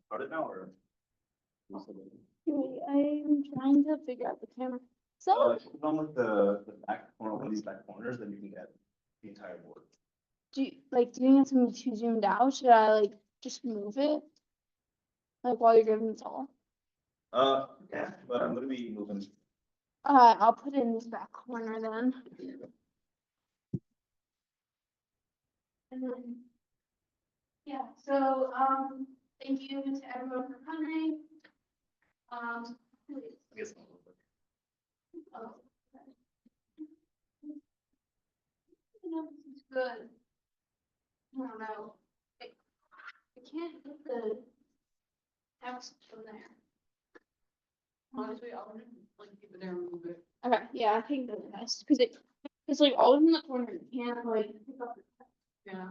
Started now or? Wait, I'm trying to figure out the camera. So, If you come with the back corner, one of these back corners, then you can get the entire board. do you need something too zoomed out? Should I like just move it? Like while you're giving this all? Yeah, but I'm gonna be moving. I'll put it in this back corner then. And then, yeah, so, thank you to everyone for coming. I guess. Oh, okay. No, this is good. I don't know. I can't get the text from there. Honestly, I'll like keep it there and move it. Okay, yeah, I think that's best, because it's like always in the corner, you can't like pick up the text. Yeah.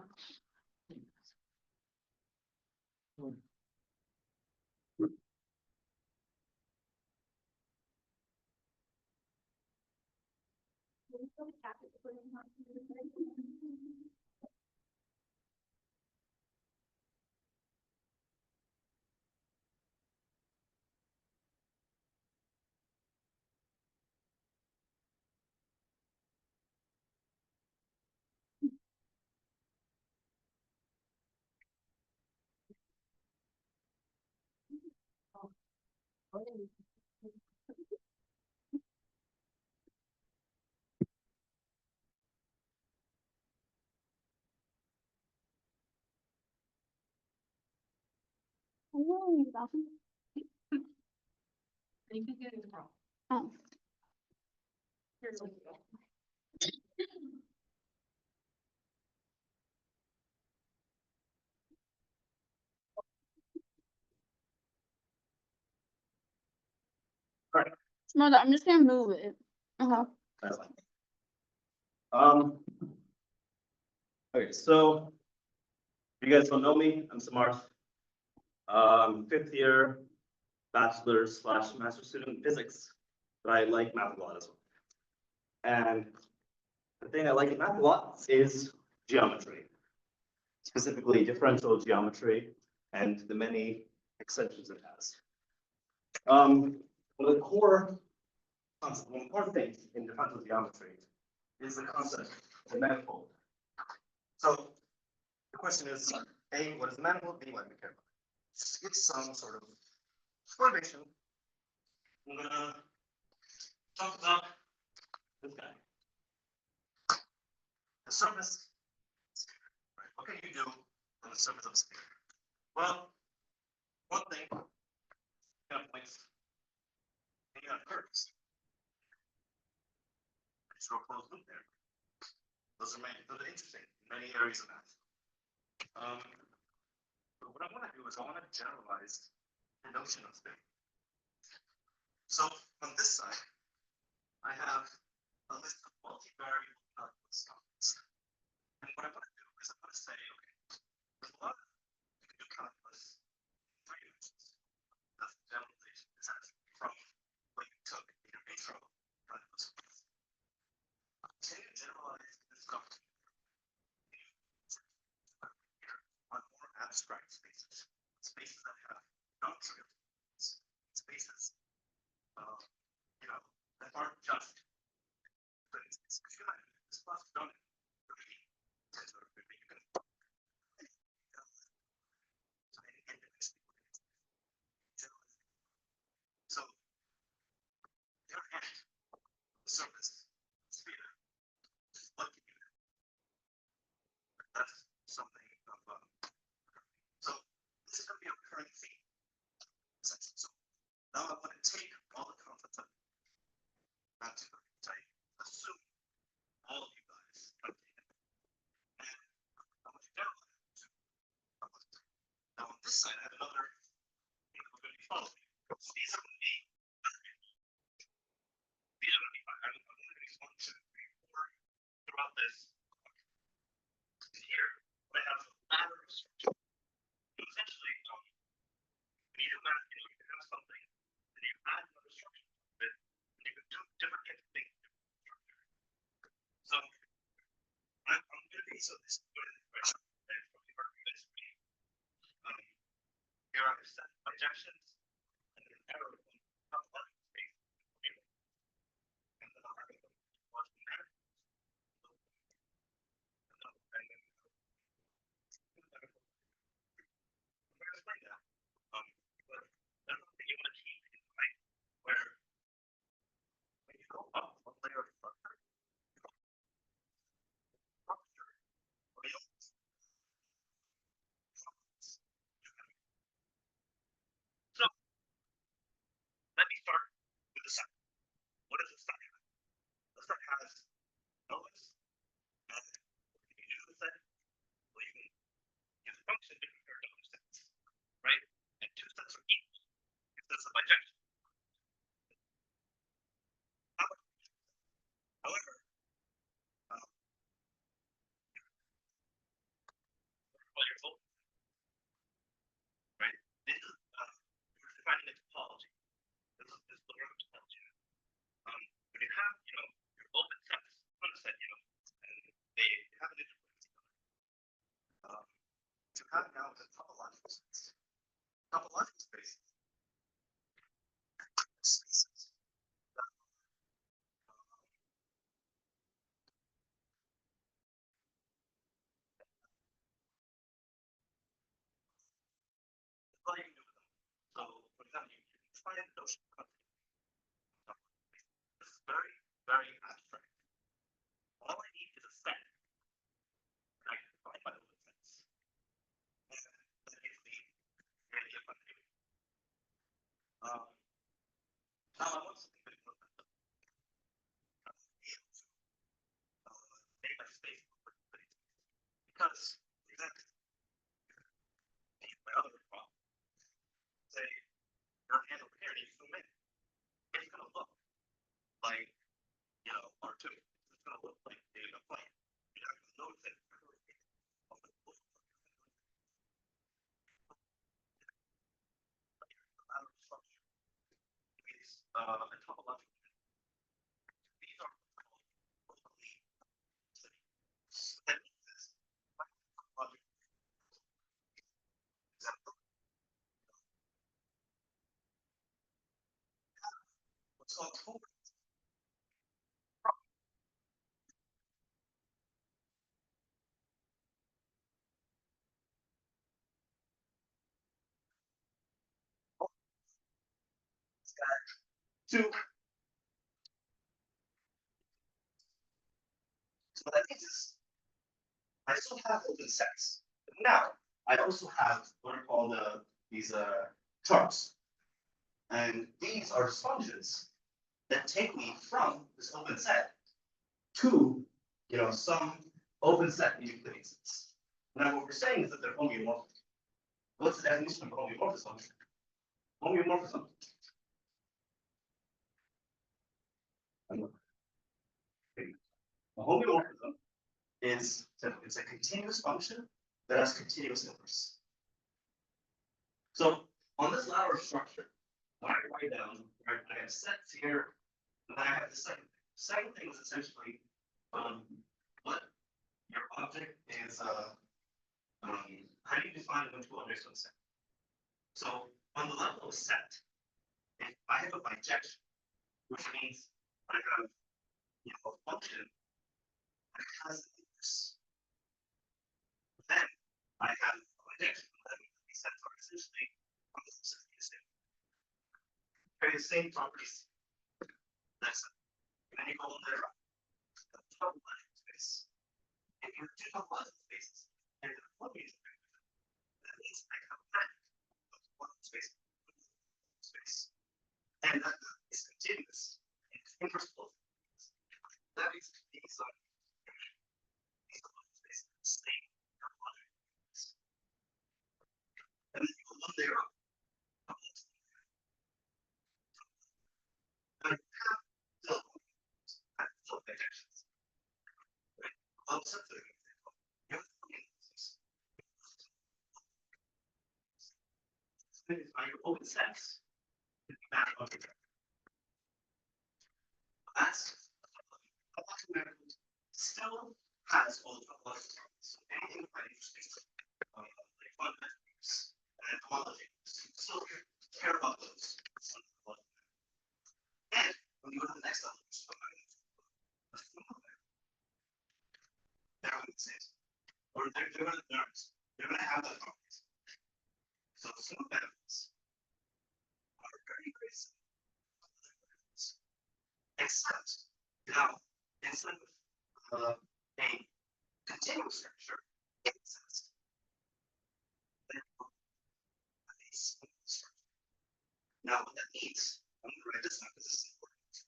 I don't know about them. You can get it wrong. Oh, Here's what you go. Samantha, I'm just gonna move it. That's fine. Okay, so if you guys don't know me, I'm Samarth. Fifth year bachelor's slash master's student in physics, but I like math a lot as well. And the thing I like in math a lot is geometry, specifically differential geometry and the many extensions it has. One of the core things in differential geometry is the concept of the manifold. So the question is, A, what is the manifold? B, why do we care about it? It's some sort of formation. I'm gonna talk about this guy. The surface. Right. What can you do on the surface of a sphere? Well, one thing, you have points, and you have curves. Just draw a closed loop there. Those are interesting in many areas of math. But what I want to do is I want to generalize the notion of sphere. So on this side, I have a list of multivariable calculus topics. And what I want to do is I want to say, okay, there's a lot of you can do calculus in 3 dimensions. That's the generalization. This is from what you took in your intro calculus. Can you generalize this stuff on more abstract spaces? Spaces that have nontrivial spaces, that aren't just. But it's this class done it. So, your hand, the surface, sphere, just what can you do? That's something of, so this is going to be a recurring theme. Essentially. So now I want to take all the concepts of not to assume all of you guys have taken it. And I want to generalize it. Now on this side, I have another thing that we're going to be following. These are going to be fine. I'm going to use 1, 2, 3, 4 throughout this. Here, I have a ladder of structure. So essentially, when you do math, you have something, and you add another structure to it, and you can do different things. So I'm going to be this. Here I have set spaces. What do you do with them? So, for example, you can try a notion of continuity. This is very, very abstract. All I need is a set that I can define by open sets. And that gives me the idea of continuity. Now I want something very important. Make my space because exactly my other problem. Say your hand over here and you zoom in. It's gonna look like R2. It's gonna look like a plane. You're not gonna notice it. It's a topological. These are locally that means this topological example. What's called topology. Two. So what that means is I still have open sets. But now I also have what are called these terms. And these are just functions that take me from this open set to some open set in Euclidean sense. Now what we're saying is that they're homeomorphic. What's the definition of homeomorphism? Homeomorphism. A homeomorphism is it's a continuous function that has continuous inverse. So on this ladder structure, when I write down, right, I have sets here, and then I have the second thing. The second thing is essentially what your object is. How do you define it into objects on set? So on the level of set, if I have a bijection, which means I have a function that has an inverse, then I have a bijection. These sets are essentially the same properties. That's it. And then you go on there, the topological space. If you have two topological spaces, and the plumbing is that means I have a map of one space. And that is continuous. It's invertible. That means these are spaces, same topological space. And then you go one layer up. I have still projections. Right? Well, something. Are your open sets? That's still has all the topological terms. So anything about interesting like fundamentals and topology, still care about those. And when you go to the next level, they're going to say, or they're going to have that properties. So some benefits are very, very simple. Except now, instead of a continuous structure, it exists. A simple structure. Now, what that means, I'm going to write this down because this is important.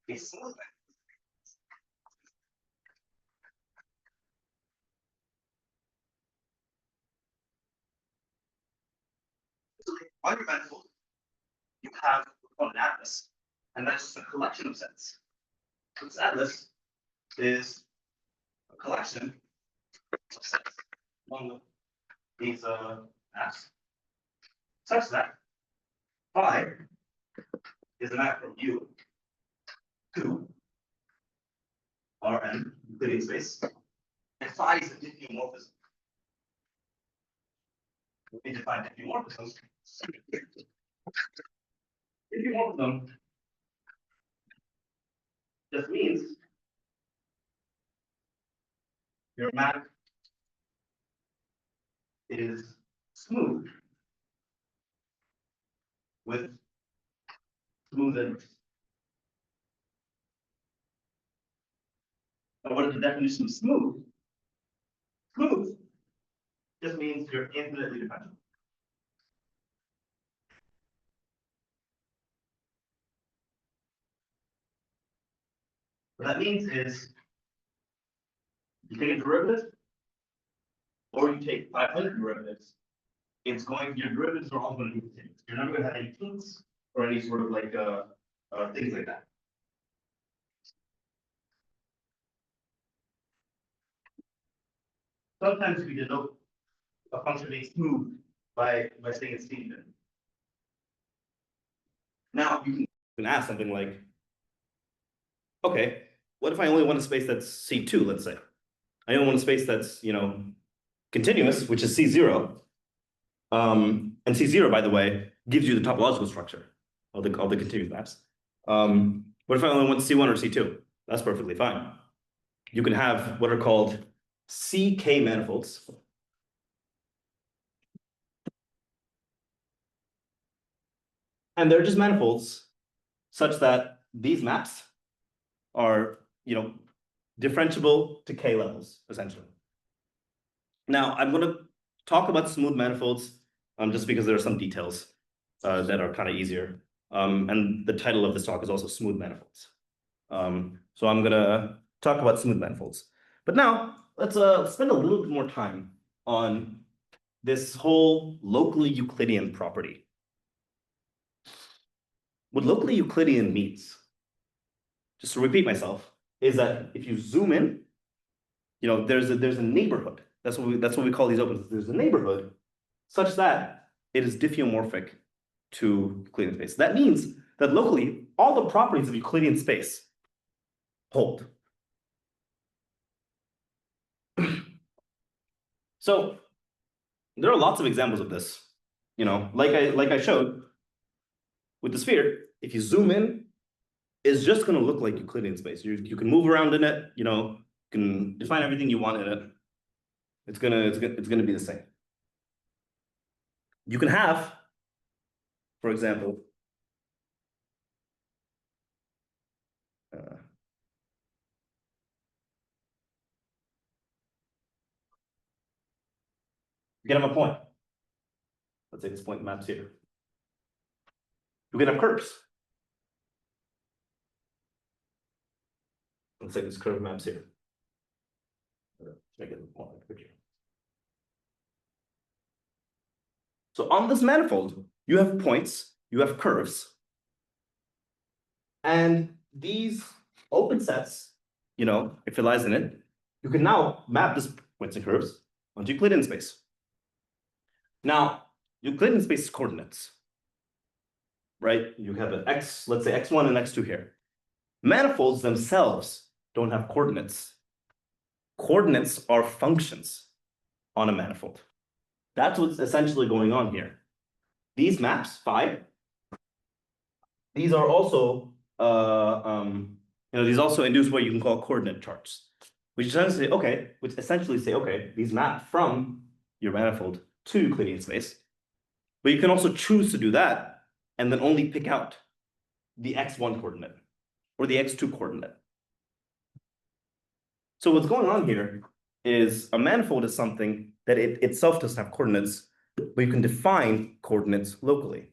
A simple benefit. On your manifold, you have what's called an atlas, and that's just a collection of sets. So this atlas is a collection of sets among these apps, such that phi is a map from U to Rn Euclidean space, and phi is a diffeomorphism. We define diffeomorphisms few more of them just means your map is smooth with smooth edges. Now, what is the definition of smooth? Smooth just means you're infinitely differential. What that means is you take a derivative or you take 500 derivatives, it's going, your derivatives are all going to be continuous. You're never going to have any kinks or any sort of like things like that. Sometimes we denote a function being smooth by saying it's even. Now you can ask something like, okay, what if I only want a space that's C2, let's say? I only want a space that's, you know, continuous, which is C0. And C0, by the way, gives you the topological structure of the continuous maps. What if I only want C1 or C2? That's perfectly fine. You can have what are called CK manifolds. And they're just manifolds such that these maps are, you know, differentiable to K levels, essentially. Now, I'm going to talk about smooth manifolds just because there are some details that are kind of easier. And the title of this talk is also smooth manifolds. So I'm going to talk about smooth manifolds. But now, let's spend a little bit more time on this whole locally Euclidean property. What locally Euclidean means, just to repeat myself, is that if you zoom in, you know, there's a neighborhood. That's what we call these opens. There's a neighborhood such that it is diffeomorphic to Euclidean space. That means that locally, all the properties of Euclidean space hold. So there are lots of examples of this. You know, like I showed with the sphere, if you zoom in, it's just going to look like Euclidean space. You can move around in it, you know, you can define everything you want in it. It's gonna be the same. You can have, for example, you can have a point. Let's say this point maps here. You can have curves. Let's say this curve maps here. Let's make it a point picture. So on this manifold, you have points, you have curves, and these open sets, you know, if it lies in it, you can now map this points and curves onto Euclidean space. Now, Euclidean space is coordinates, right? You have an x, let's say x1 and x2 here. Manifolds themselves don't have coordinates. Coordinates are functions on a manifold. That's what's essentially going on here. These maps, phi, these are also, these also induce what you can call coordinate charts, which essentially say, okay, these map from your manifold to Euclidean space. But you can also choose to do that and then only pick out the x1 coordinate or the x2 coordinate. So what's going on here is a manifold is something that it itself doesn't have coordinates, but you can define coordinates locally.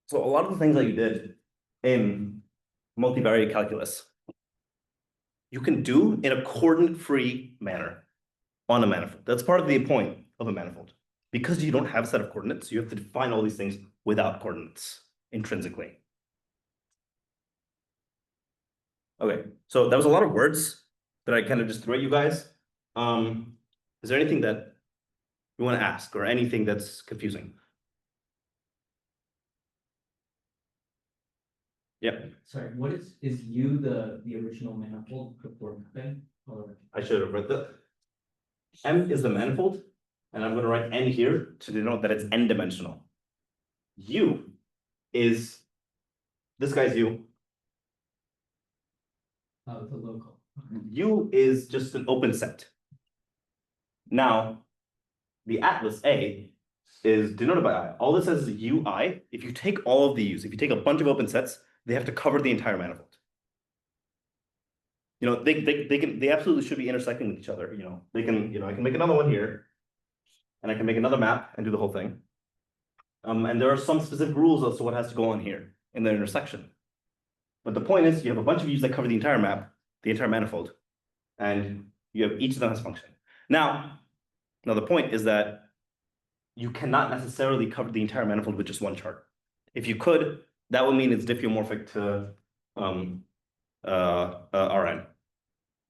So a lot of the things that you did in multivariate calculus, you can do in a coordinate-free manner on a manifold. That's part of the point of a manifold. Because you don't have a set of coordinates, you have to define all these things without coordinates intrinsically. Okay, so that was a lot of words that I kind of just threw at you guys. Is there anything that you want to ask or anything that's confusing? Yeah. Sorry, what is U the original manifold before mapping? Or I should have read that. M is the manifold, and I'm going to write N here to denote that it's n-dimensional. U is this guy's U. Oh, it's a local. U is just an open set. Now, the atlas A is denoted by I. All this says is UI. If you take all of the U's, if you take a bunch of open sets, they have to cover the entire manifold. You know, they absolutely should be intersecting with each other. You know, they can, you know, I can make another one here, and I can make another map and do the whole thing. And there are some specific rules as to what has to go on here in the intersection. But the point is, you have a bunch of U's that cover the entire map, the entire manifold, and you have each of them has a function. Now the point is that you cannot necessarily cover the entire manifold with just one chart. If you could, that would mean it's diffeomorphic to Rn.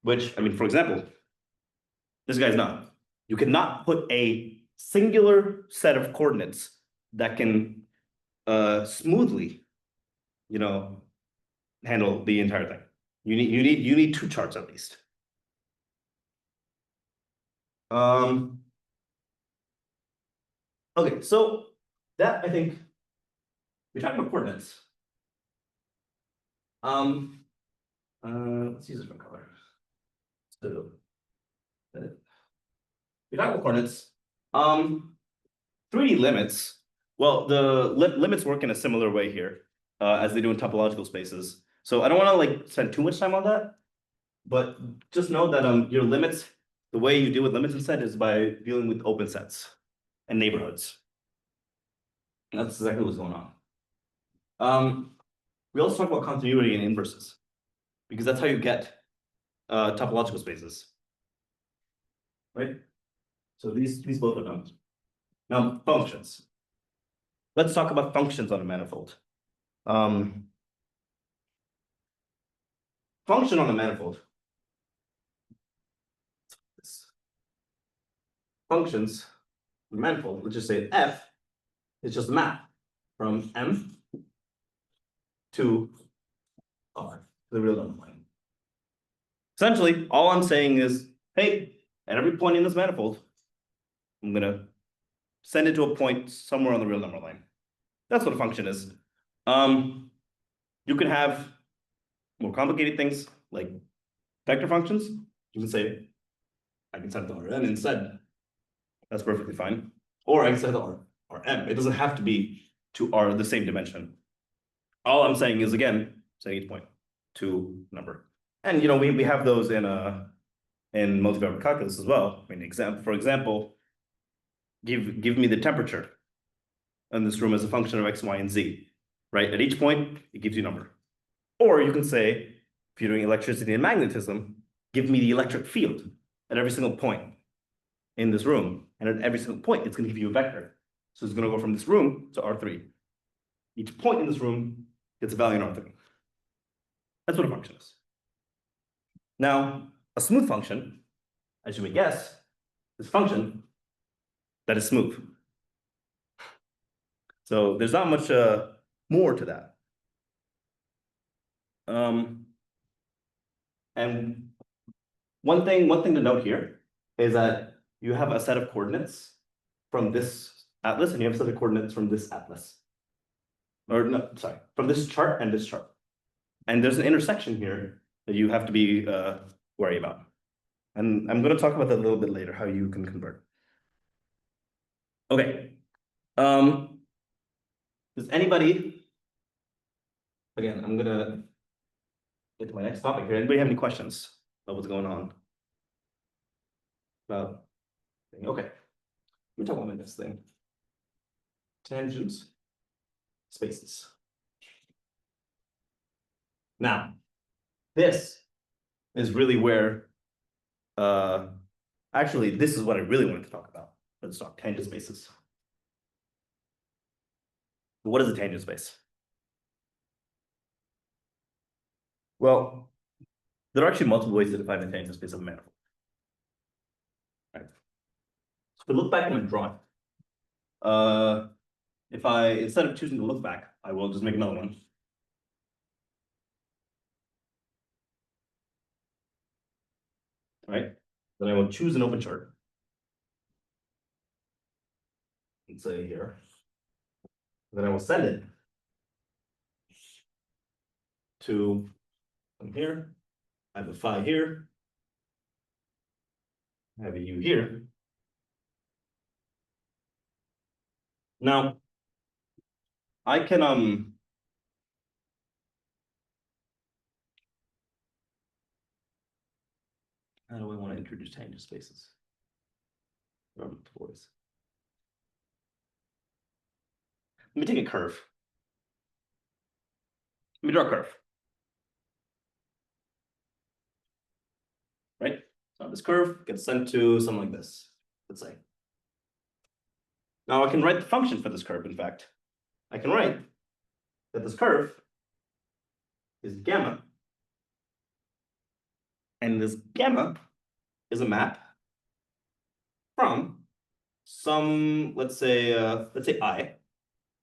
Which, I mean, for example, this guy's not. You cannot put a singular set of coordinates that can smoothly, you know, handle the entire thing. You need two charts at least. Okay, so that I think we're talking about coordinates. Let's use a different color. So we're talking about coordinates. 3D limits. Well, the limits work in a similar way here as they do in topological spaces. So I don't want to like spend too much time on that, but just know that your limits, the way you deal with limits instead is by dealing with open sets and neighborhoods. And that's exactly what's going on. We also talk about continuity and inverses, because that's how you get topological spaces, right? So these both are done. Now functions. Let's talk about functions on a manifold. Function on a manifold. Functions on a manifold, let's just say f is just a map from M to R, to the real number plane. Essentially, all I'm saying is, hey, at every point in this manifold, I'm gonna send it to a point somewhere on the real number line. That's what a function is. You can have more complicated things like vector functions. You can say, I can set it to Rn instead. That's perfectly fine. Or I can set it to Rm. It doesn't have to be to R the same dimension. All I'm saying is, again, setting each point to number. And you know, we have those in multivariable calculus as well. I mean, for example, give me the temperature in this room as a function of x, y, and z. Right? At each point, it gives you a number. Or you can say, if you're doing electricity and magnetism, give me the electric field at every single point in this room. And at every single point, it's going to give you a vector. So it's going to go from this room to R3. Each point in this room gets a value in R3. That's what a function is. Now, a smooth function, as you may guess, is a function that is smooth. So there's not much more to that. And one thing to note here is that you have a set of coordinates from this atlas, and you have a set of coordinates from this atlas. Or no, sorry, from this chart and this chart. And there's an intersection here that you have to be worried about. And I'm going to talk about that a little bit later, how you can convert. Okay. Does anybody, again, I'm going to get to my next topic here. Anybody have any questions about what's going on? About, okay. Let me talk about this thing. Tangents, spaces. Now, this is really where, actually, this is what I really wanted to talk about. Let's talk tangent spaces. What is a tangent space? Well, there are actually multiple ways to define the tangent space of a manifold. Right. So if we look back at my drawing, if I, instead of choosing to look back, I will just make another one. Right? Then I will choose an open chart. Let's say here. Then I will send it to from here. I have a phi here. I have a u here. Now, I can how do I want to introduce tangent spaces? Towards. Let me take a curve. Let me draw a curve. Right? So this curve gets sent to something like this, let's say. Now I can write the function for this curve, in fact. I can write that this curve is gamma. And this gamma is a map from some, let's say I.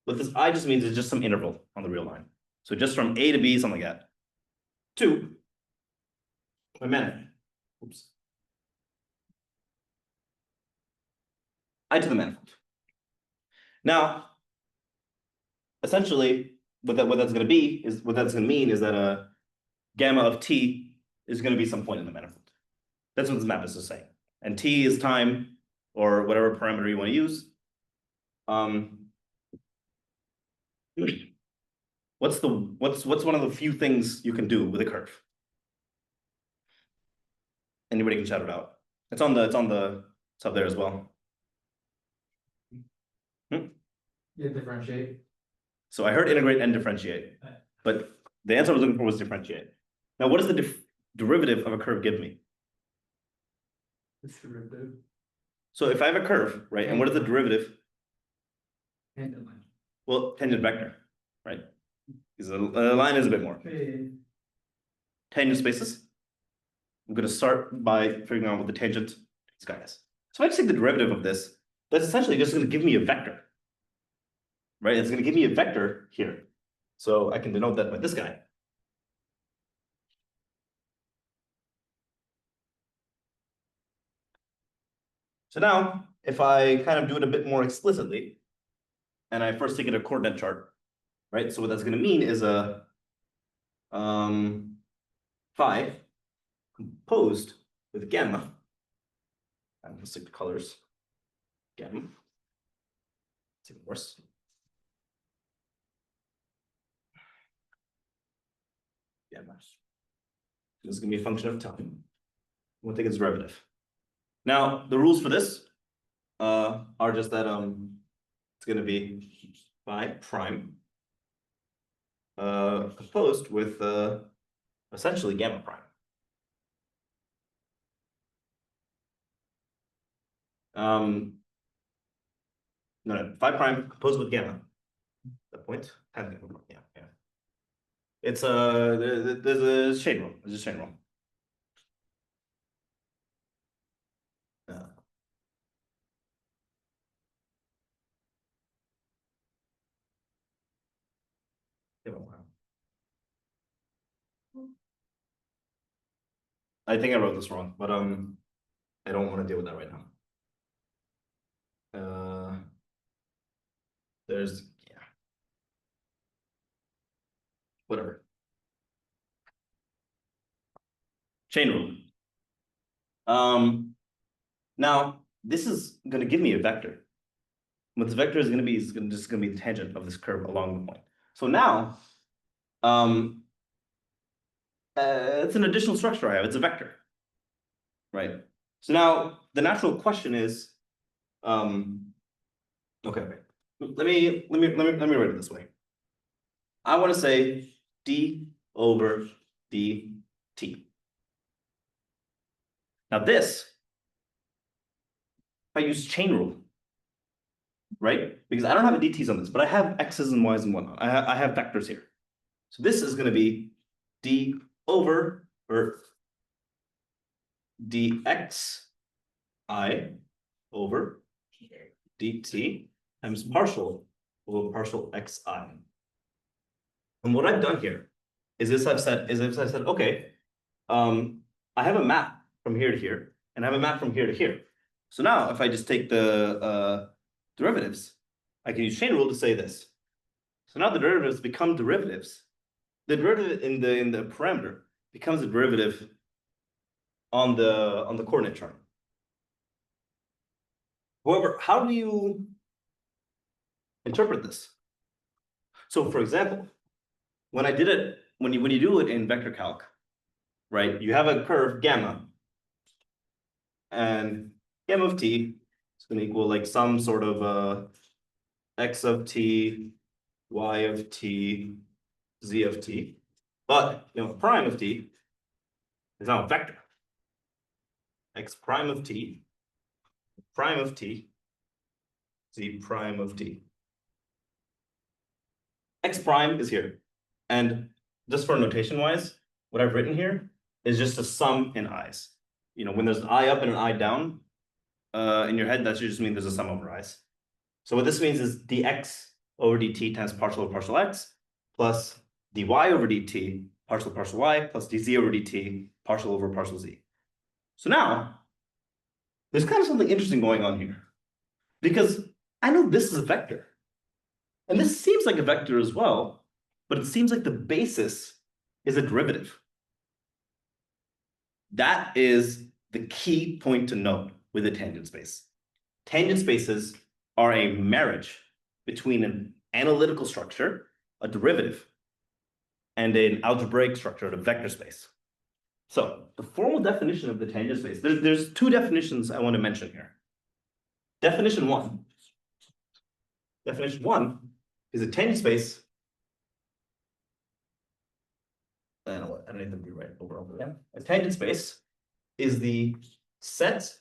But this I just means it's just some interval on the real line. So just from A to B, something like that, to my manifold. Oops. I to the manifold. Now, essentially, what that's going to be is what that's going to mean is that a gamma of t is going to be some point in the manifold. That's what this map is to say. And t is time or whatever parameter you want to use. What's one of the few things you can do with a curve? Anybody can shout it out. It's up there as well. Yeah, differentiate. So I heard integrate and differentiate, but the answer I was looking for was differentiate. Now, what does the derivative of a curve give me? It's derivative. So if I have a curve, right, and what is the derivative? Tangent line. Well, tangent vector, right? Because a line is a bit more. Okay. Tangent spaces. I'm going to start by figuring out what the tangent this guy is. So if I just take the derivative of this, that's essentially just going to give me a vector. Right? It's going to give me a vector here. So I can denote that by this guy. So now, if I kind of do it a bit more explicitly, and I first take it a coordinate chart, right? So what that's going to mean is a phi composed with gamma. I'm going to stick the colors. Gamma. It's even worse. Gamma. This is going to be a function of time. We'll take its derivative. Now, the rules for this are just that it's going to be phi prime composed with essentially gamma prime. No, phi prime composed with gamma. That point, yeah. It's there's a chain rule. There's a chain rule. I think I wrote this wrong, but I don't want to deal with that right now. There's whatever. Chain rule. Now this is going to give me a vector. What this vector is going to be is just going to be the tangent of this curve along the point. So now, it's an additional structure I have. It's a vector, right? So now the natural question is, okay. Let me write it this way. I want to say d over dt. Now this, if I use chain rule, right? Because I don't have a dt's on this, but I have x's and y's and whatnot. I have vectors here. So this is going to be d over or dx I over dt times partial over partial xi. And what I've done here is I've said, okay, I have a map from here to here, and I have a map from here to here. So now if I just take the derivatives, I can use chain rule to say this. So now the derivatives become derivatives the derivative in the parameter becomes a derivative on the coordinate chart. However, how do you interpret this? So for example, when I did it, when you do it in vector calc, right, you have a curve gamma, and gamma of t is going to equal like some sort of x of t, y of t, z of t. But prime of t is now a vector. X prime of t, z prime of t. X prime is here. And just for notation wise, what I've written here is just a sum in i's. When there's an I up and an I down in your head, that should just mean there's a sum over i's. So what this means is dx over dt times partial over partial x plus dy over dt partial y plus dz over dt partial over partial z. So now there's kind of something interesting going on here, because I know this is a vector, and this seems like a vector as well, but it seems like the basis is a derivative. That is the key point to note with a tangent space. Tangent spaces are a marriage between an analytical structure, a derivative, and an algebraic structure, a vector space. So the formal definition of the tangent space, there's two definitions I want to mention here. Definition one is a tangent space. I don't need to rewrite over again. A tangent space is the set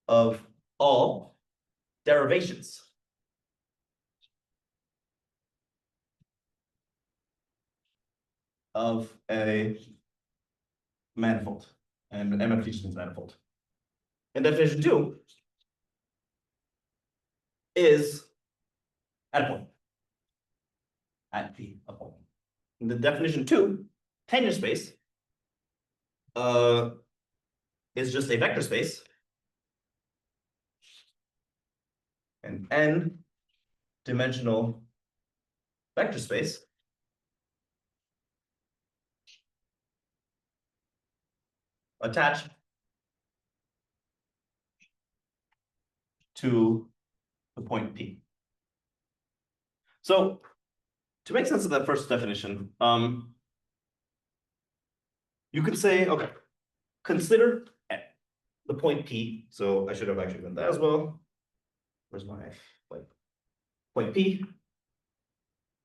of all derivations of a manifold, and MFT is manifold. And definition two is at a point, at P, a point. In the definition two, tangent space is just a vector space, an n-dimensional vector space attached to the point P. So to make sense of that first definition, you could say, okay, consider the point P. So I should have actually done that as well. Where's my point P?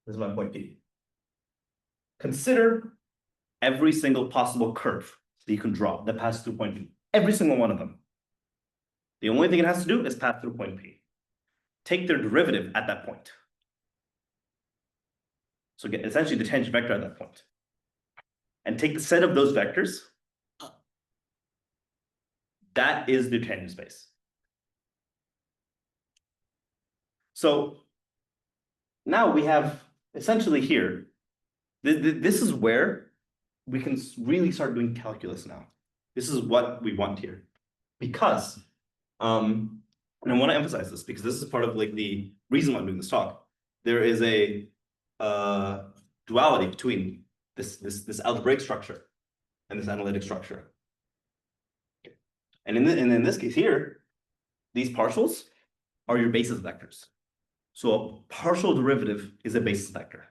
This is my point P. Consider every single possible curve that you can draw that passes through point P. Every single one of them. The only thing it has to do is pass through point P. Take their derivative at that point. So get essentially the tangent vector at that point. And take the set of those vectors. That is the tangent space. So now we have essentially here, this is where we can really start doing calculus now. This is what we want here. Because, and I want to emphasize this because this is part of like the reason why I'm doing this talk. There is a duality between this algebraic structure and this analytic structure. And in this case here, these partials are your basis vectors. So a partial derivative is a basis vector.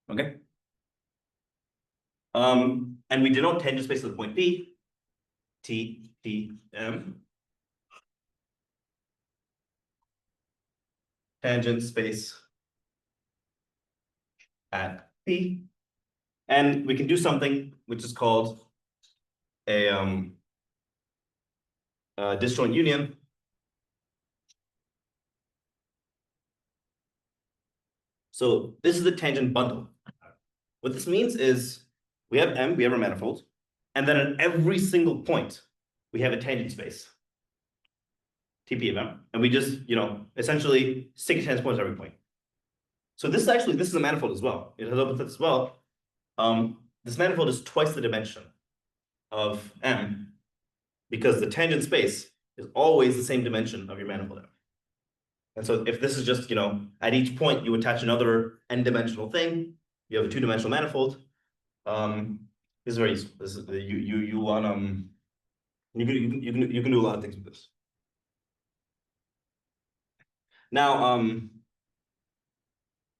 Okay. And we denote tangent space at the point P, T, P, M. Tangent space at P. And we can do something which is called a disjoint union. So this is the tangent bundle. What this means is we have M, we have a manifold, and then at every single point, we have a tangent space, TP of M, and we just, essentially stick tangent points at every point. So this is a manifold as well. It has opposites as well. This manifold is twice the dimension of M because the tangent space is always the same dimension of your manifold M. And so if this is just, at each point you attach another n-dimensional thing, you have a two-dimensional manifold. This is very useful. This is you can do a lot of things with this. Now,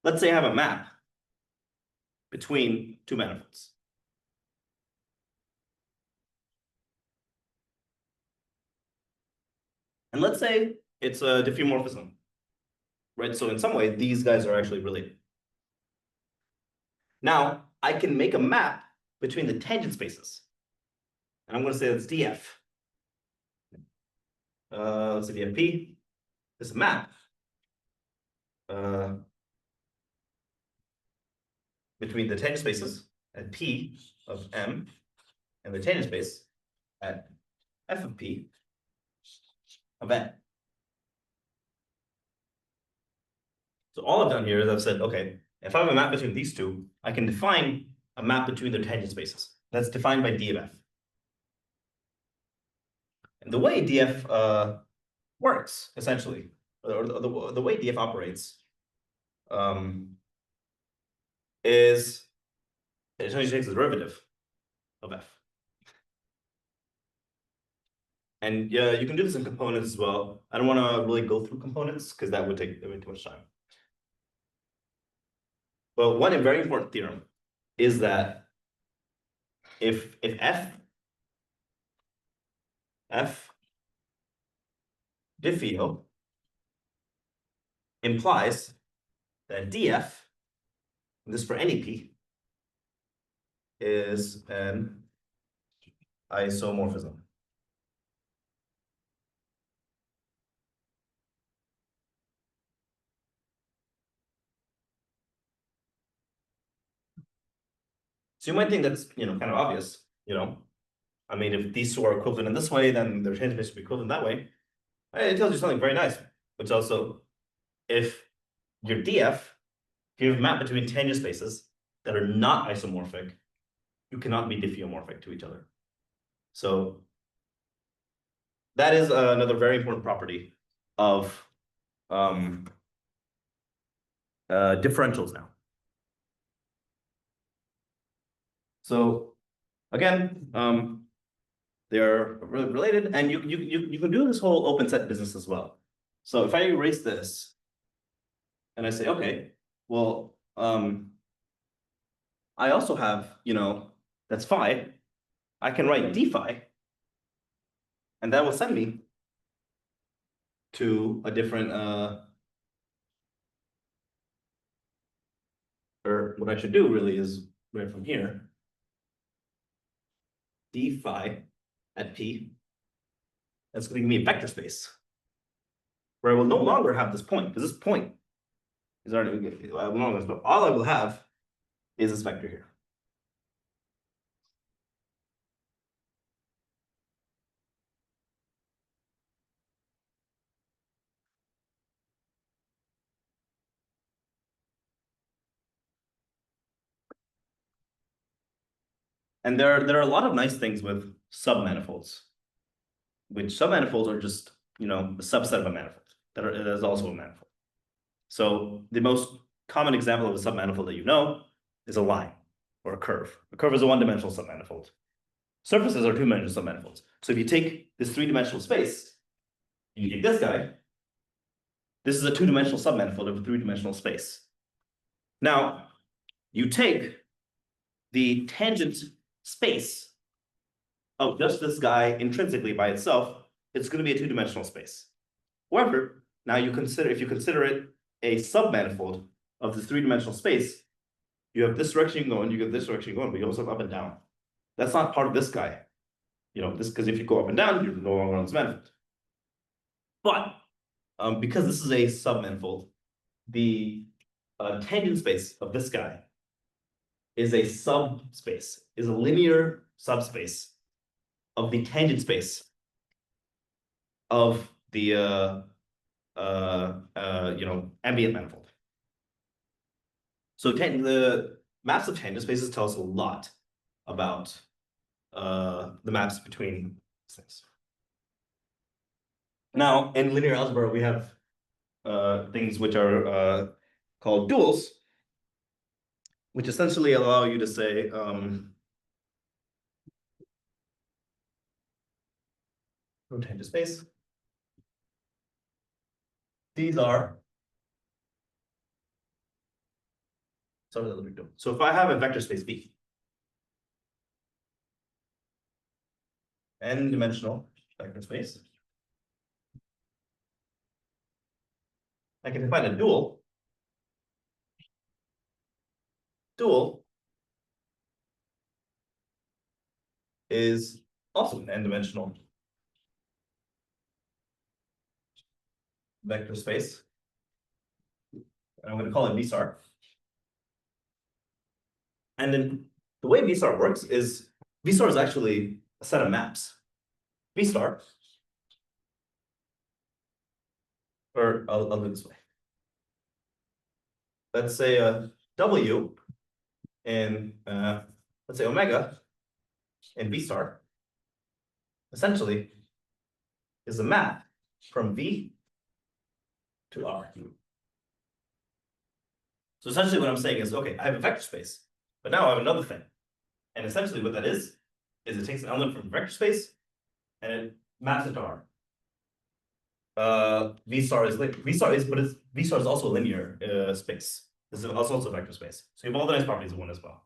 let's say I have a map between two manifolds. And let's say it's a diffeomorphism, right? So in some way, these guys are actually related. Now, I can make a map between the tangent spaces. And I'm going to say that's df. Let's say dfp. This map between the tangent spaces at p of m and the tangent space at f of p of n. So all I've done here is I've said, okay, if I have a map between these two, I can define a map between their tangent spaces. That's defined by d of f. And the way df works, essentially, or the way df operates, is it essentially takes the derivative of f. And yeah, you can do this in components as well. I don't want to really go through components because that would take too much time. But one very important theorem is that if f diffeo implies that df, and this for any p, is an isomorphism. So you might think that's kind of obvious, I mean, if these two are equivalent in this way, then their tangent space should be equivalent that way. It tells you something very nice, which also, if your df, if you have a map between tangent spaces that are not isomorphic, you cannot be diffeomorphic to each other. So that is another very important property of differentials now. So again, they're related, and you can do this whole open set business as well. So if I erase this and I say, okay, well, I also have, that's phi. I can write d phi, and that will send me to a different, or what I should do really is right from here, d phi at p, that's going to give me a vector space, where I will no longer have this point, because this point is already, all I will have is this vector here. And there are a lot of nice things with submanifolds, which submanifolds are just, a subset of a manifold that is also a manifold. So the most common example of a submanifold that you know is a line or a curve. A curve is a one-dimensional submanifold. Surfaces are two-dimensional submanifolds. So if you take this three-dimensional space, and you take this guy, this is a two-dimensional submanifold of a three-dimensional space. Now, you take the tangent space of just this guy intrinsically by itself, it's going to be a two-dimensional space. However, now if you consider it a submanifold of this three-dimensional space, you have this direction you can go in, you get this direction you go in, but you also have up and down. That's not part of this guy. This, because if you go up and down, you're no longer on this manifold. But because this is a submanifold, the tangent space of this guy is a subspace, is a linear subspace of the tangent space of the ambient manifold. So the maps of tangent spaces tell us a lot about the maps between things. Now, in linear algebra, we have things which are called duals, which essentially allow you to say cotangent space. These are so if I have a vector space V, n-dimensional vector space, I can define a dual. Dual is also an n-dimensional vector space. And I'm going to call it V star. And then the way V star works is V star is actually a set of maps. V star, or I'll do it this way. Let's say W in let's say omega in V star essentially is a map from V to R. So essentially what I'm saying is, okay, I have a vector space, but now I have another thing. And essentially what that is it takes an element from the vector space and it maps it to R. V star is also a linear space. This is also a vector space. So you have all the nice properties of one as well.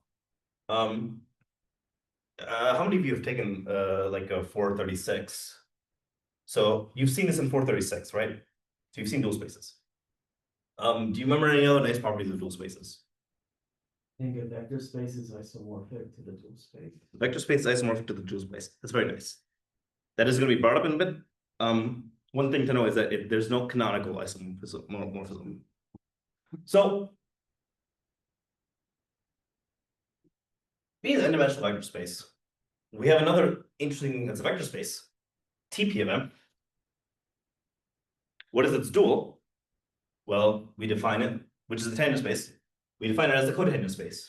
How many of you have taken like a 436? So you've seen this in 436, right? So you've seen dual spaces. Do you remember any other nice properties of dual spaces? I think a vector space is isomorphic to the dual space. Vector space is isomorphic to the dual space. That's very nice. That is going to be brought up in a bit. One thing to know is that there's no canonical isomorphism. So being an n-dimensional vector space, we have another interesting thing that's a vector space, TP of M. What is its dual? Well, we define it, which is the tangent space. We define it as the cotangent space.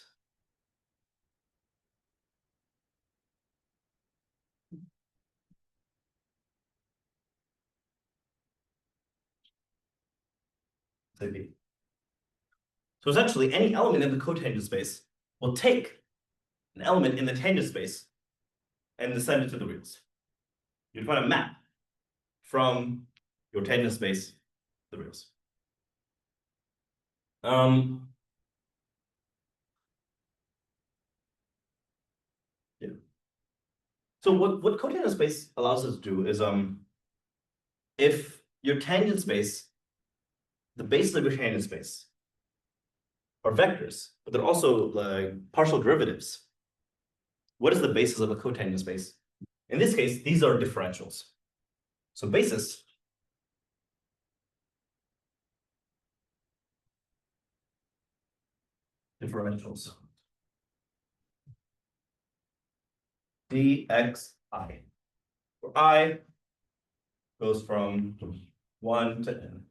So essentially, any element in the cotangent space will take an element in the tangent space and descend it to the reals. You define a map from your tangent space to the reals. Yeah. So what cotangent space allows us to do is if your tangent space, the bases of your tangent space are vectors, but they're also like partial derivatives. What is the basis of a cotangent space? In this case, these are differentials. So basis differentials. dxi, where I goes from 1 to n.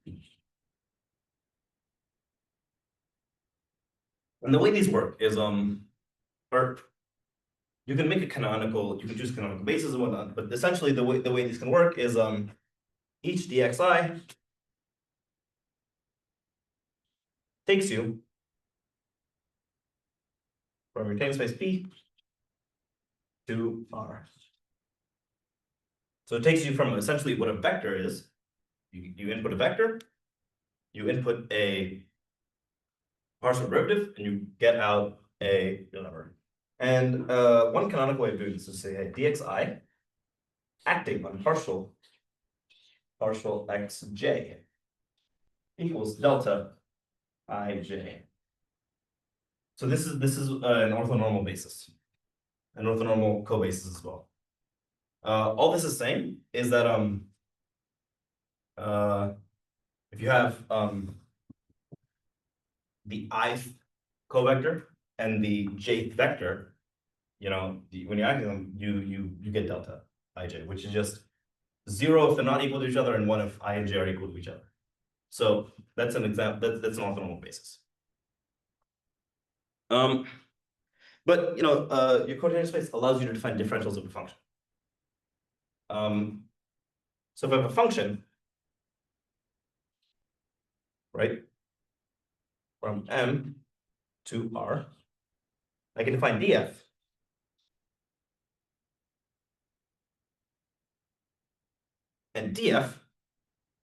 And the way these work is or you can make a canonical, you can choose canonical bases and whatnot, but essentially the way these can work is each dxi takes you from your tangent space P to R. So it takes you from essentially what a vector is. You input a vector, you input a partial derivative, and you get out a number. And one canonical way of doing this is to say, hey, dxi acting on partial xj equals delta ij. So this is an orthonormal basis, an orthonormal co-basis as well. All this is saying is that if you have the ith covector and the jth vector, you know, when you're acting them, you get delta ij, which is just 0 if they're not equal to each other and 1 if I and j are equal to each other. So that's an example. That's an orthonormal basis. But you know, your cotangent space allows you to define differentials of a function. So if I have a function right? From M to R, I can define df. And df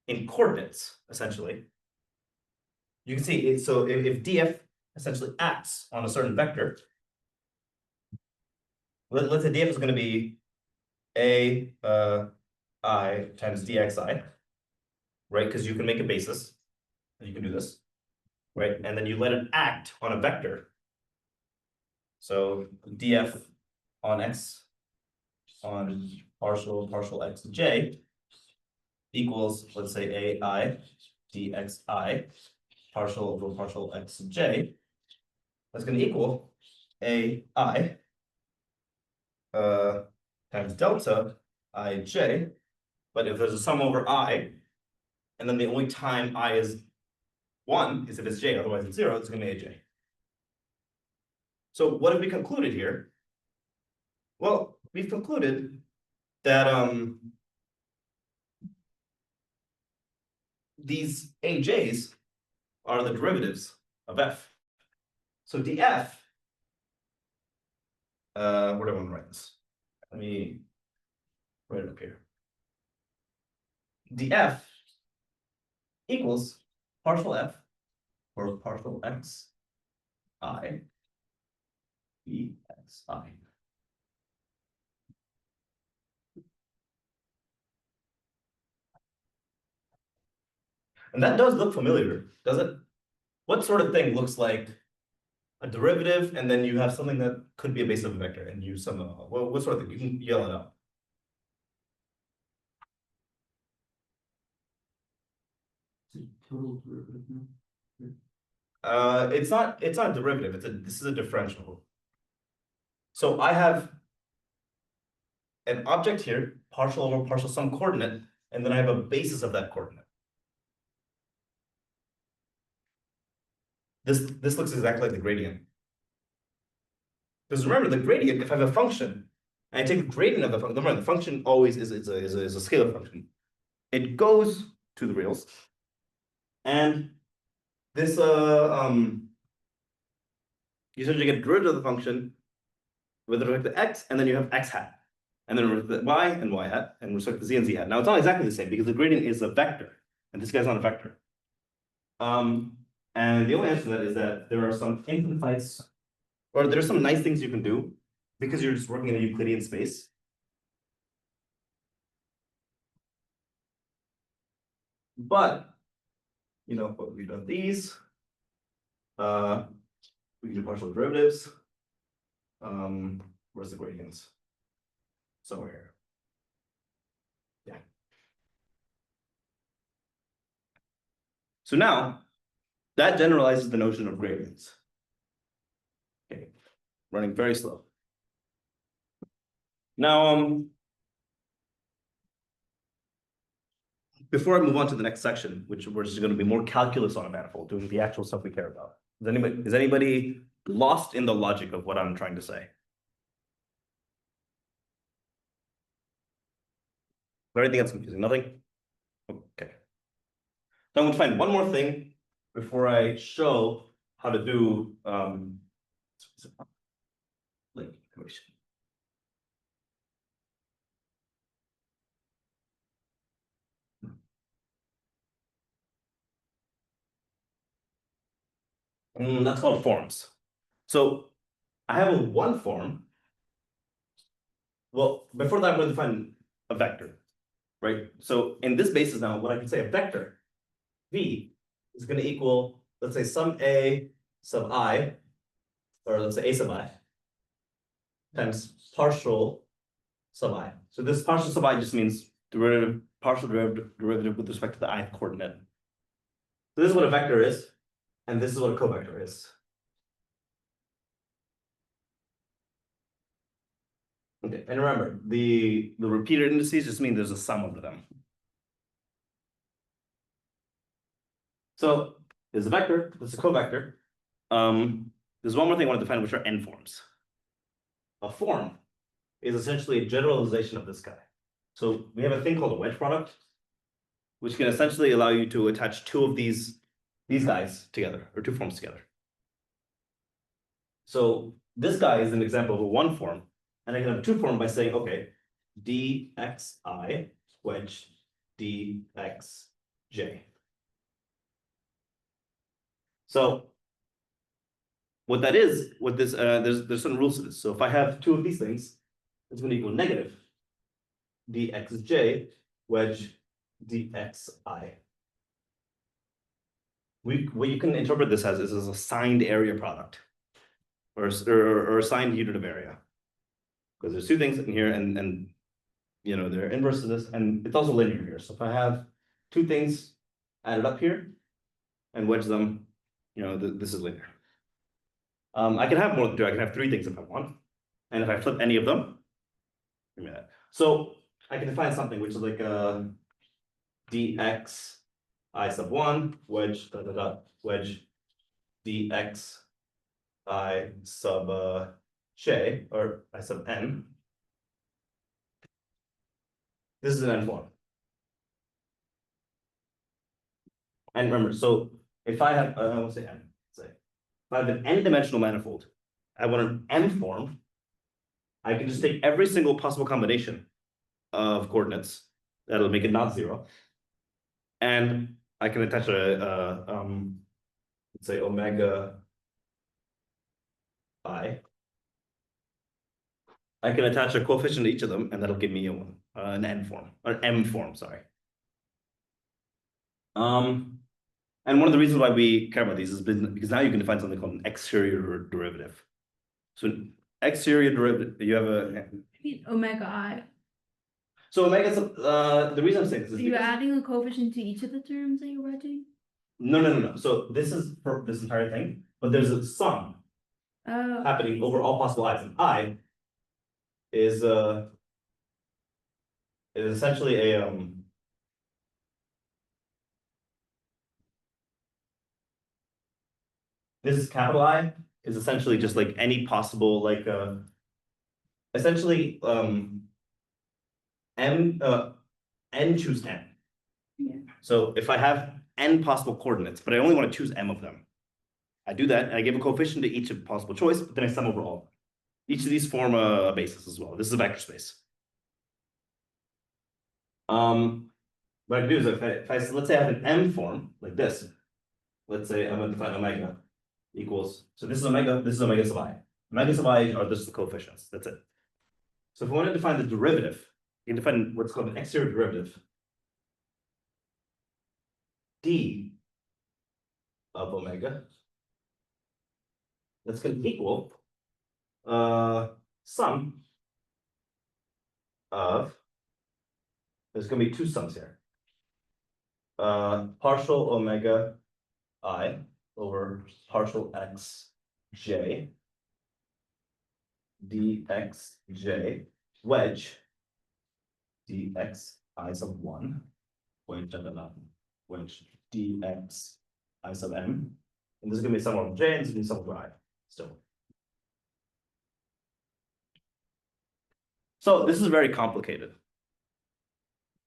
in coordinates, essentially. You can see it, so if df essentially acts on a certain vector, let's say df is going to be a I times dxi, right? Because you can make a basis, and you can do this, right? And then you let it act on a vector. So df on x on partial x j equals, let's say, ai dxi partial over partial x j. That's going to equal ai times delta ij. But if there's a sum over I, and then the only time I is 1 is if it's j, otherwise it's 0, it's going to be aj. So what have we concluded here? Well, we've concluded that these aj's are the derivatives of f. So df, where do I want to write this? Let me write it up here. df equals partial f or partial x I dxi. And that does look familiar, does it? What sort of thing looks like a derivative, and then you have something that could be a base of a vector, and you sum it all? What sort of thing? You can yell it out. Total derivative now. It's not a derivative. This is a differential. So I have an object here, partial over partial some coordinate, and then I have a basis of that coordinate. This looks exactly like the gradient. Because remember, the gradient, if I have a function, and I take the gradient of the function, remember, the function always is a scalar function. It goes to the reals, and this you essentially get derivative of the function with respect to x, and then you have x hat, and then with respect to y and y hat, and with respect to z and z hat. Now it's not exactly the same because the gradient is a vector, and this guy's not a vector. And the only answer to that is that there are some infinite, or there are some nice things you can do because you're just working in a Euclidean space. But you know what we've done these. We can do partial derivatives. Where's the gradients? Somewhere here. Yeah. So now that generalizes the notion of gradients. Okay, running very slow. Now, before I move on to the next section, which is going to be more calculus on a manifold, doing the actual stuff we care about. Is anybody lost in the logic of what I'm trying to say? Or anything that's confusing? Nothing? Okay. So I'm going to find one more thing before I show how to do link equation. That's called forms. So I have a one form. Well, before that, I'm going to define a vector, right? So in this basis now, what I can say a vector, V, is going to equal, let's say, some A sub I, or let's say A sub I, times partial sub I. So this partial sub I just means derivative, partial derivative with respect to the ith coordinate. So this is what a vector is, and this is what a covector is. Okay, and remember, the repeated indices just mean there's a sum of them. So there's a vector, there's a covector. There's one more thing I want to define, which are n forms. A form is essentially a generalization of this guy. So we have a thing called a wedge product, which can essentially allow you to attach two of these these guys together, or two forms together. So this guy is an example of a one form, and I can have a two form by saying, okay, dxi wedge dxj. So what that is, what this there's certain rules to this. So if I have two of these things, it's going to equal negative dxj wedge dxi. What you can interpret this as is a signed area product, or a signed unit of area, because there's two things in here, and you know they're inverse to this, and it's also linear here. So if I have two things added up here and wedge them, you know this is linear. I can have more than two. I can have three things if I want, and if I flip any of them, give me that. So I can define something which is like dx I sub 1 wedge wedge dx I sub j, or I sub n. This is an n form. And remember, so if I have, I won't say n, say, if I have an n-dimensional manifold, I want an m form, I can just take every single possible combination of coordinates that'll make it not zero, and I can attach let's say omega I. I can attach a coefficient to each of them, and that'll give me an n form, or an m form, sorry. And one of the reasons why we care about these is because now you can define something called an exterior derivative. So an exterior derivative, you have a. I mean, omega I. So omega, the reason I'm saying this is Are you because, adding a coefficient to each of the terms that you're writing? no. So this is for this entire thing, but there's a sum Oh. happening over all possible i's, and I is essentially a this is capital I is essentially just like any possible like essentially n choose n. Yeah. So if I have n possible coordinates, but I only want to choose m of them, I do that and I give a coefficient to each of possible choice, but then I sum over all of them. Each of these form a basis as well. This is a vector space. What I can do is if I let's say I have an m form like this. Let's say I'm going to define omega equals, so this is omega sub I. Omega sub I are just the coefficients. That's it. So if we want to define the derivative, you can define what's called an exterior derivative. D of omega. That's going to equal sum of, there's going to be two sums here. Partial omega I over partial x j dxj wedge dx I sub 1 wedge dx I sub m, and this is going to be sum of j, and this is going to be sum of I still. So this is very complicated.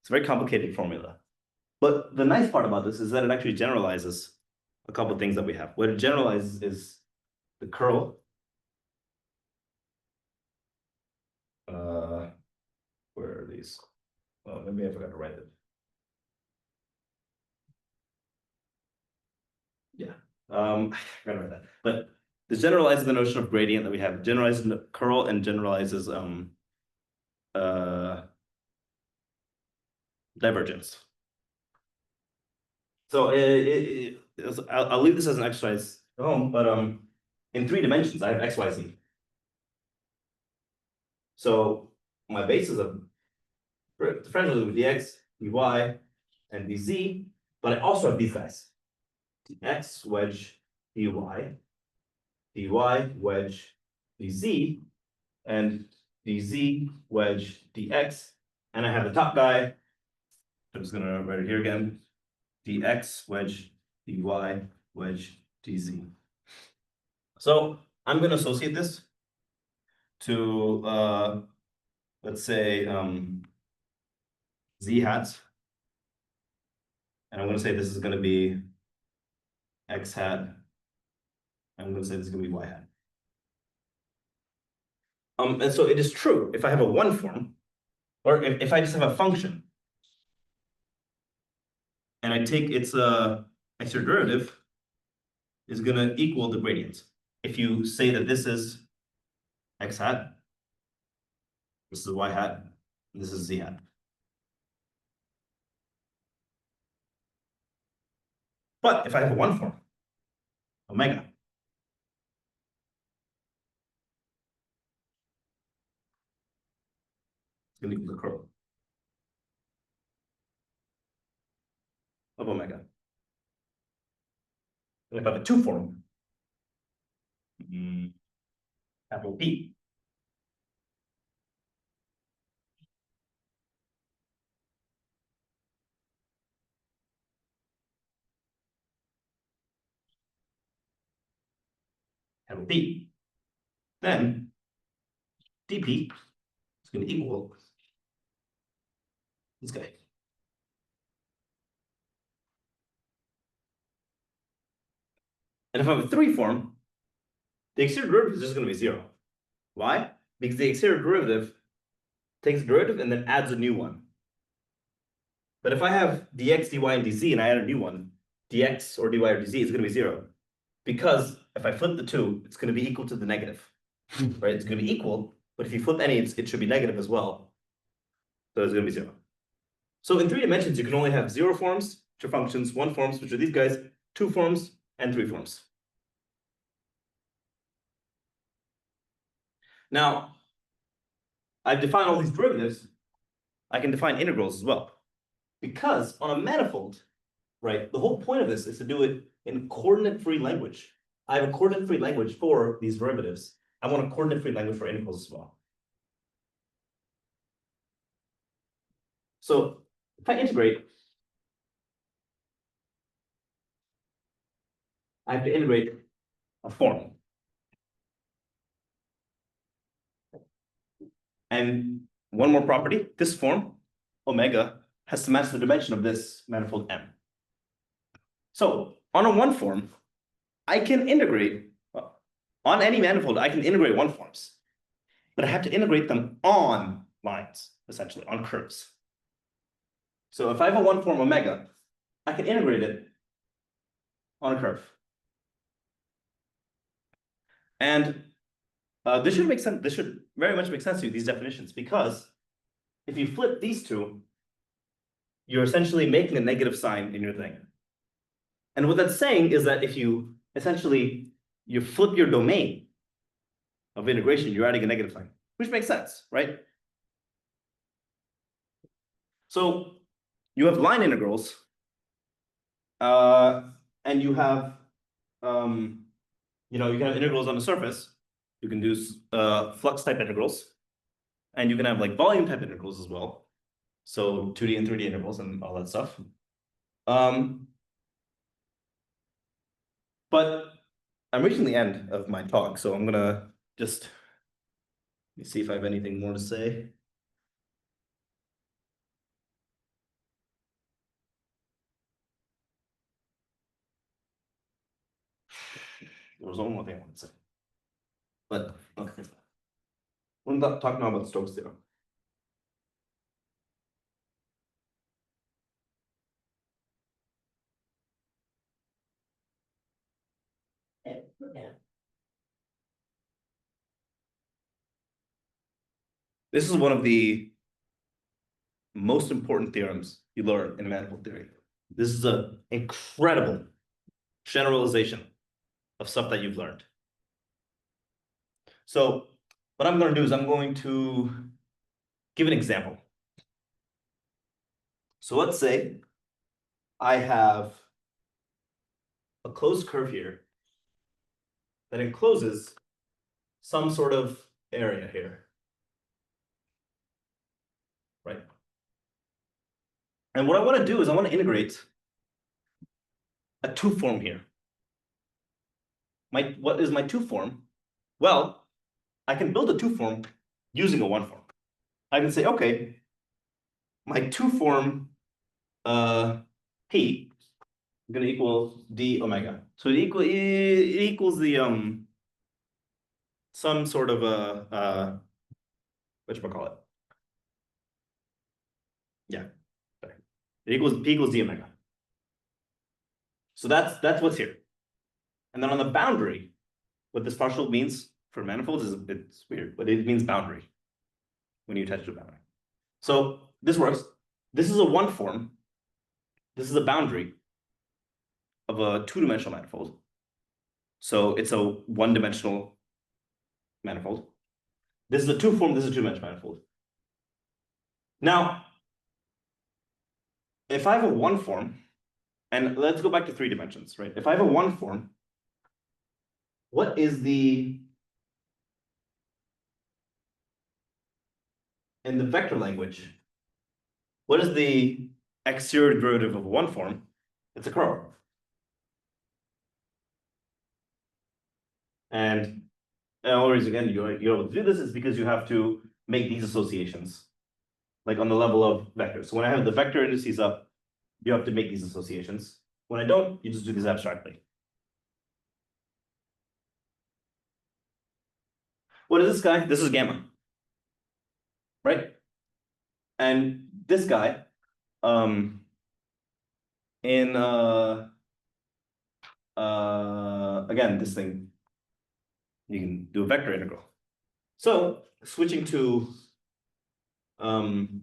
It's a very complicated formula. But the nice part about this is that it actually generalizes a couple of things that we have. What it generalizes is the curl. Where are these? Oh, maybe I forgot to write it. Yeah, I forgot to write that. But this generalizes the notion of gradient that we have. Generalizes the curl and generalizes divergence. So I'll leave this as an exercise at home, but in 3 dimensions I have x, y, z. So my basis of differential with dx, dy, and dz, but I also have these guys: dx wedge dy, dy wedge dz, and dz wedge dx, and I have the top guy. I'm just gonna write it here again: dx wedge dy wedge dz. So I'm gonna associate this to let's say z hats, and I'm gonna say this is gonna be x hat. I'm going to say this is going to be y hat. And so it is true if I have a one form, or if I just have a function, and I take its extra derivative, is going to equal the gradient. If you say that this is x hat, this is y hat, and this is z hat. But if I have a one form, omega, it's going to equal the curl of omega. And if I have a two form, capital P, capital P, then dp is going to equal this guy. And if I have a three form, the exterior derivative is just going to be 0. Why? Because the exterior derivative takes a derivative and then adds a new one. But if I have dx, dy, and dz, and I add a new one, dx or dy or dz is going to be 0. Because if I flip the two, it's going to be equal to the negative, right? It's going to be equal, but if you flip any, it should be negative as well. So it's going to be 0. So in 3 dimensions, you can only have 0 forms, which are functions, 1 forms, which are these guys, 2 forms, and 3 forms. Now, I've defined all these derivatives. I can define integrals as well. Because on a manifold, right, the whole point of this is to do it in coordinate-free language. I have a coordinate-free language for these derivatives. I want a coordinate-free language for integrals as well. So if I integrate, I have to integrate a form. And one more property, this form, omega, has to match the dimension of this manifold M. So on a one form, I can integrate, on any manifold, I can integrate one forms, but I have to integrate them on lines, essentially, on curves. So if I have a one form omega, I can integrate it on a curve. And this should make sense. This should very much make sense to you, these definitions, because if you flip these two, you're essentially making a negative sign in your thing. And what that's saying is that if you essentially, you flip your domain of integration, you're adding a negative sign, which makes sense, right? So you have line integrals, and you have, you can have integrals on the surface. You can do flux type integrals, and you can have like volume type integrals as well. So 2D and 3D intervals and all that stuff. But I'm reaching the end of my talk, so I'm gonna just let me see if I have anything more to say. There was one more thing I wanted to say, but okay. We're not talking now about Stokes theorem. This is one of the most important theorems you learn in manifold theory. This is an incredible generalization of stuff that you've learned. So what I'm going to do is I'm going to give an example. So let's say I have a closed curve here that encloses some sort of area here, right? And what I want to do is I want to integrate a two form here. What is my two form? Well, I can build a two form using a one form. I can say, okay, my two form P gonna equal d omega. So it equals the some sort of a whatchamacallit. Yeah. Sorry. It equals p equals d omega. So that's what's here. And then on the boundary, what this partial means for manifolds is it's weird, but it means boundary when you attach to a boundary. So this works. This is a one form. This is a boundary of a two-dimensional manifold. So it's a one-dimensional manifold. This is a two form, this is a two-dimensional manifold. Now, if I have a one form, and let's go back to 3 dimensions, right? If I have a one form, what is the, in the vector language, what is the exterior derivative of one form? It's a curve. And always again, you're able to do this is because you have to make these associations, like on the level of vectors. So when I have the vector indices up, you have to make these associations. When I don't, you just do these abstractly. What is this guy? This is gamma, right? And this guy, again, this thing, you can do a vector integral. So switching to, the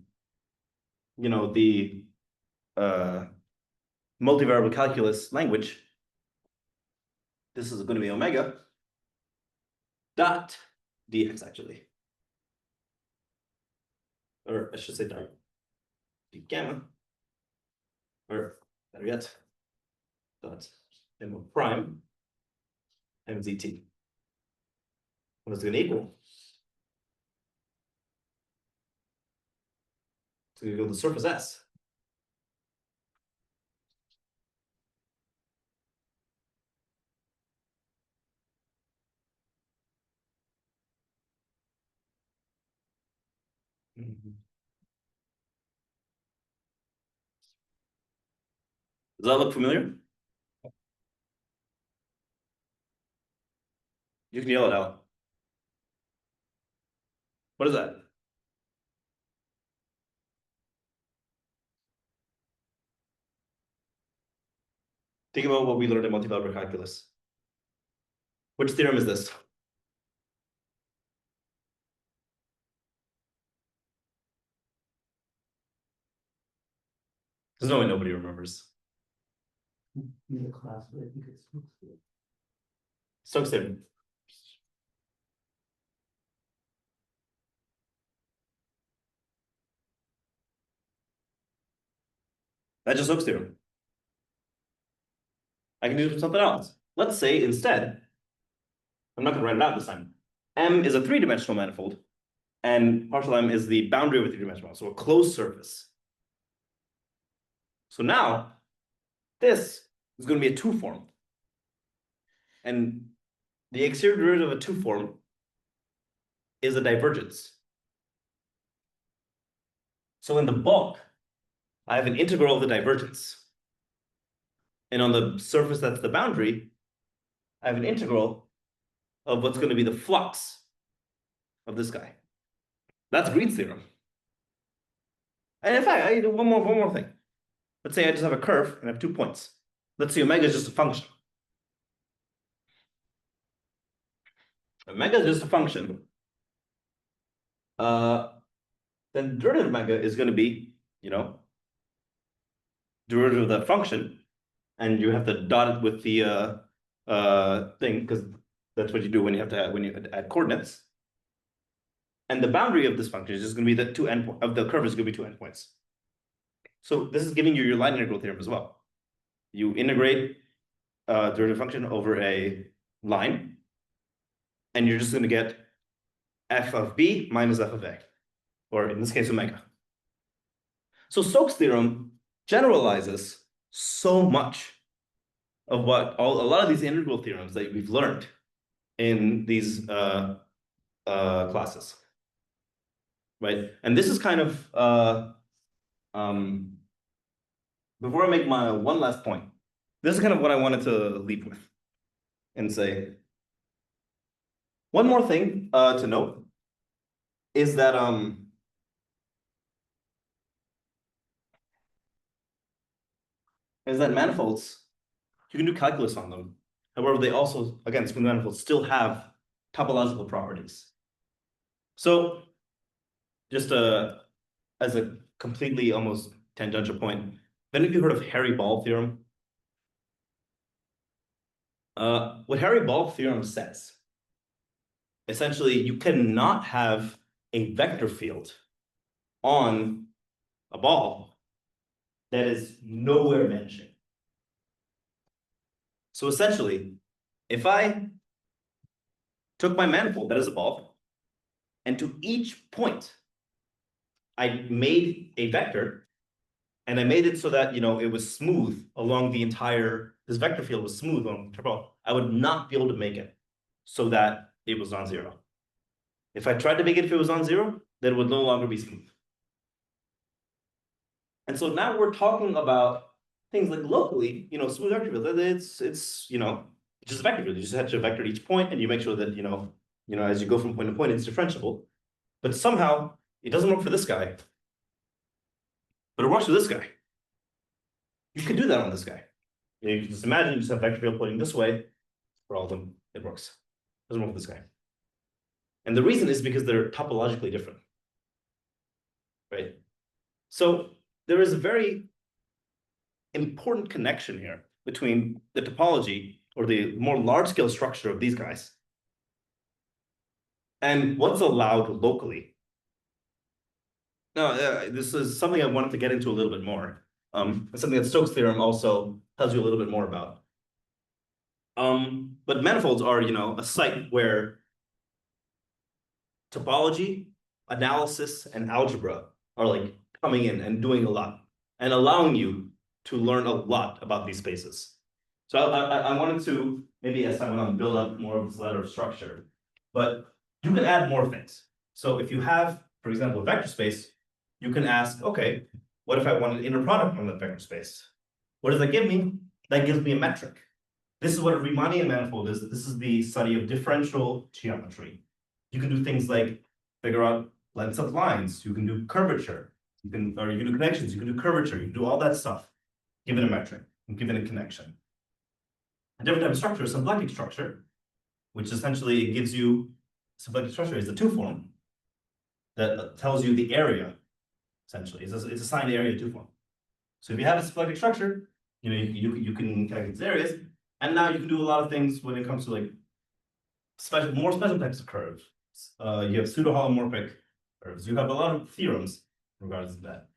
multivariable calculus language, this is going to be omega dot dx actually, or I should say dot d gamma, or better yet, dot m prime mzt. What is it going to equal? So you go to the surface S. Does that look familiar? You can yell it out. What is that? Think about what we learned in multivariable calculus. Which theorem is this? There's no way nobody remembers. In the class, but I think it's. Stokes theorem. That's just Stokes theorem. I can do something else. Let's say instead, I'm not going to write it out this time. M is a 3-dimensional manifold, and partial M is the boundary of a 3-dimensional, so a closed surface. So now, this is going to be a 2 form. And the exterior derivative of a 2 form is a divergence. So in the bulk, I have an integral of the divergence. And on the surface that's the boundary, I have an integral of what's going to be the flux of this guy. That's Green's theorem. And in fact, I do one more thing. Let's say I just have a curve and I have 2 points. Let's say omega is just a function. Omega is just a function. Then derivative of omega is going to be, derivative of that function, and you have to dot it with the thing, because that's what you do when you add coordinates. And the boundary of this function is just going to be the 2 endpoints of the curve is going to be 2 endpoints. So this is giving you your line integral theorem as well. You integrate derivative function over a line, and you're just going to get f of b minus f of a, or in this case, omega. So Stokes' theorem generalizes so much of what a lot of these integral theorems that we've learned in these classes, right? And this is kind of before I make my one last point, this is kind of what I wanted to leave with and say. One more thing to note is that manifolds, you can do calculus on them. However, they also, again, smooth manifolds still have topological properties. So just as a completely almost tangential point, then have you heard of Harry-Ball theorem? What Harry-Ball theorem says, essentially, you cannot have a vector field on a ball that is nowhere vanishing. So essentially, if I took my manifold that is a ball, and to each point, I made a vector, and I made it so that, you know, it was smooth along the entire, this vector field was smooth on the ball, I would not be able to make it so that it was non-zero. If I tried to make it if it was non-zero, then it would no longer be smooth. And so now we're talking about things like locally, you know, smooth vector field. It's you know, it's just a vector field. You just have to vector at each point, and you make sure that you know, as you go from point to point, it's differentiable. But somehow it doesn't work for this guy, but it works for this guy. You can do that on this guy. You can just imagine you just have vector field pointing this way for all of them. It works. Doesn't work for this guy. And the reason is because they're topologically different, right? So there is a very important connection here between the topology or the more large-scale structure of these guys and what's allowed locally. Now, this is something I wanted to get into a little bit more. It's something that Stokes' theorem also tells you a little bit more about. But manifolds are, you know, a site where topology, analysis, and algebra are like coming in and doing a lot and allowing you to learn a lot about these spaces. So I wanted to maybe as time went on build up more of this ladder of structure, but you can add more things. So if you have, for example, a vector space, you can ask, okay, what if I want an inner product from that vector space? What does that give me? That gives me a metric. This is what a Riemannian manifold is. This is the study of differential geometry. You can do things like figure out lengths of lines. You can do curvature. You can do connections. You can do curvature. You can do all that stuff, given a metric and given a connection. A different type of structure is symplectic structure, which essentially gives you symplectic structure is a two-form that tells you the area. Essentially, it's a signed area two-form. So if you have a symplectic structure, you know you can connect its areas, and now you can do a lot of things when it comes to like more special types of curves. You have pseudo-holomorphic curves. You have a lot of theorems in regards to that.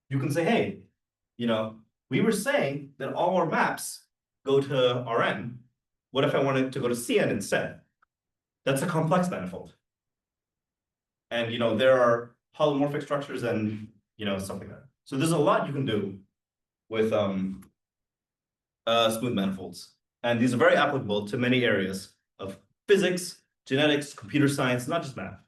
You can say, hey, you know, we were saying that all our maps go to Rn. What if I wanted to go to Cn instead? That's a complex manifold. And you know, there are holomorphic structures and you know, stuff like that. So there's a lot you can do with smooth manifolds. And these are very applicable to many areas of physics, genetics, computer science, not just math.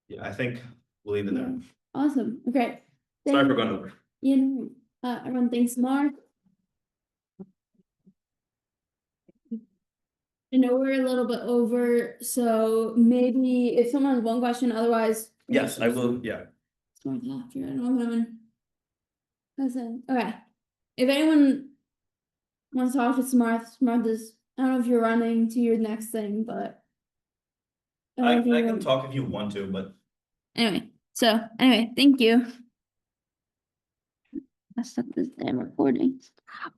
Yeah, I think we'll leave it there. Awesome. Okay. Sorry for going over. Everyone thanks, Mark. I know we're a little bit over, so maybe if someone has one question, otherwise. Yes, I will. Yeah. It's more than after, I don't know what I'm. Listen, okay. If anyone wants to talk to Smart is, I don't know if you're running to your next thing, but. I can talk if you want to, but. Anyway, thank you. I stopped this damn recording. Stop.